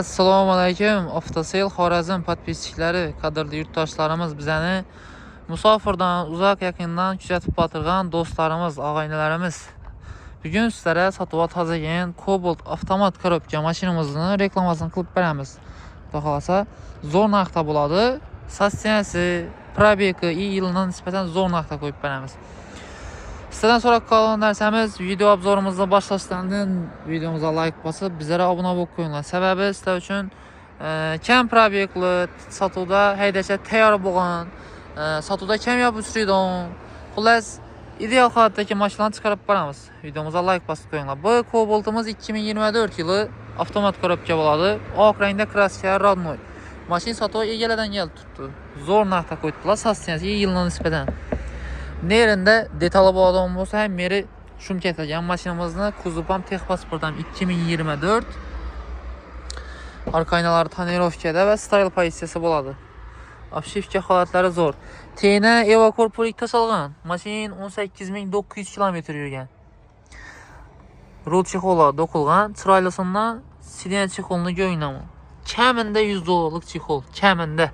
Assalomu alaykum. Avtosel Xorazm podpischiklari, qadrli yurtdoshlarimiz, bizani musofirdan, uzoq yaqindan kuzatib o'tirgan do'stlarimiz, og'aynilarimiz. Bugun sizlarga sotib o'tadigan Cobalt avtomat korobka mashinamizni reklamasini qilib beramiz. Xudo xolasa zo'r narxda bo'ladi. Stansiyasi, probegi yilidan nisbatan zo'r narxda qo'yib beramiz. Sizdan so'rab qolgan narsamiz, video obzorimizni boshlashdan videomuza like bosib, bizlarga obuna bo'lib qo'yinglar. Sababi sizlar uchun kam probegli, sotuvda haydashga tayyor bo'lgan, sotuvda kamyob uchraydigan, xullas ideal holatdagi mashinalarni chiqarib beramiz. Videomuza like bosib qo'yinglar. Bu Cobaltimiz 2024 yili avtomat korobka bo'ladi. Oq rangda kraska rodnoy. Mashina sotuvi egalardan kelib turibdi. Zo'r narxda qo'yibdilar, stansiyasi yildan nisbatan. Nerede detaylı bo'ladigan bo'lsa ham meri shumka aytilgan mashinamizni kuzov ham texpasport ham 2024. Arka aynalar tonirovkada va style pozitsiyasi bo'ladi. Obshivka holatlari zo'r. Tena Eva korpulik tashalgan. Mashina 18900 km yurgan. Rul chexoli do'qilgan, chiroylisindan sidian chexolini go'ynaman. Kamida $100 chexol, kamida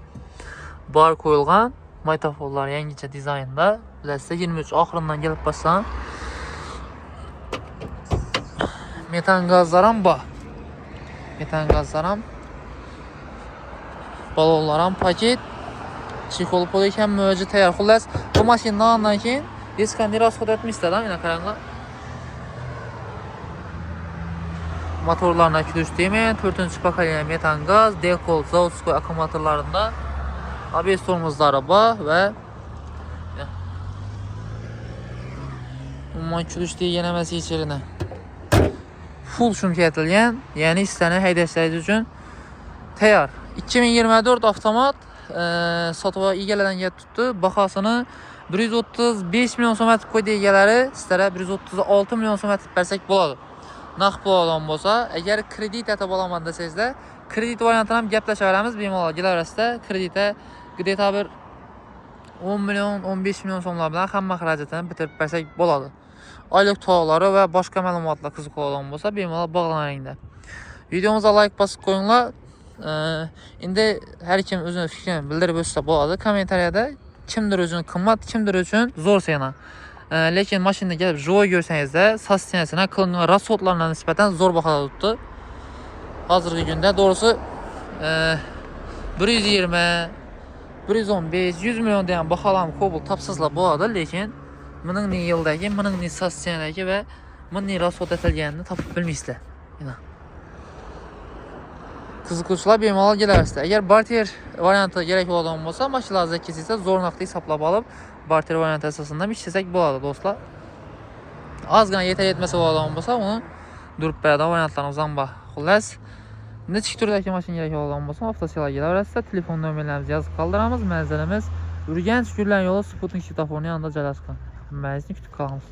bar qo'yilgan. Maytafollar yangicha dizaynda. Bilasizlar 23 oxiridan kelib qolsam. Metan gazlar ham bor. Metan gazlar ham. Balonlar ham paket. Chexol polik ham mo'ji tayyor. Xullas, bu mashinadan keyin hech qanday rasxod etmaysizlar, mana qaranglar. Motorlarni kulish deyman, 4-pokoleniya metan gaz, dekol, zavodskoy akkumulyatorlarida ABS tormozlari bor va umuman kulish degan emas ichirini. Full shumka aytilgan, ya'ni sizlarni haydashlaringiz uchun tayyor. 2024 avtomat sotib egalardan kelib turibdi. Bahosini 135 million so'm etib qo'ydi egalari. Sizlarga 136 million so'm etib bersak bo'ladi. Naqd puldan bo'lsa, agar kredit atib olaman desangizlar, kredit variantini ham gaplashaveramiz bemalol. Kelarasida kreditga где-то bir 10 million, 15 million so'mlar bilan hamma xarajatini bitirib bersak bo'ladi. Oylik to'lovlari va boshqa ma'lumotlar qiziq bo'lgan bo'lsa, bemalol bog'laninglar. Videomizga like bosib qo'yinglar. Endi har kim o'zining fikrini bildirib o'tsa bo'ladi. Kommentariyada kimdir uchun qimmat, kimdir uchun zo'r sena. Lekin mashinada kelib joy ko'rsangizda, stansiyasini qilingan rasxodlarga nisbatan zo'r bahoda turibdi. Hozirgi kunda to'g'risi 120, 115, 100 million degan baholarni Cobalt topsizlar bo'ladi, lekin buning yildagi, buning stansiyadagi va buning rasxod etilganini topib bilmaysizlar. Mana. Qiziquvchilar bemalol kelasizlar. Agar barter varianti kerak bo'ladigan bo'lsa, mashinalarga kelsa zo'r narxda hisoblab olib, barter varianti asosida ishlasak bo'ladi, do'stlar. Ozgina yetmasa bo'ladigan bo'lsa, uni durib beradigan variantlarimiz ham bor. Xullas, nechik turdagi mashina kerak bo'ladigan bo'lsa, avtoselga kelaverasizlar. Telefon nomerlarimizni yozib qoldiramiz. Manzilimiz Urganch Gullan yo'li Sputnik svetoforning yonida joylashgan. Hammangizni kutib qolamiz.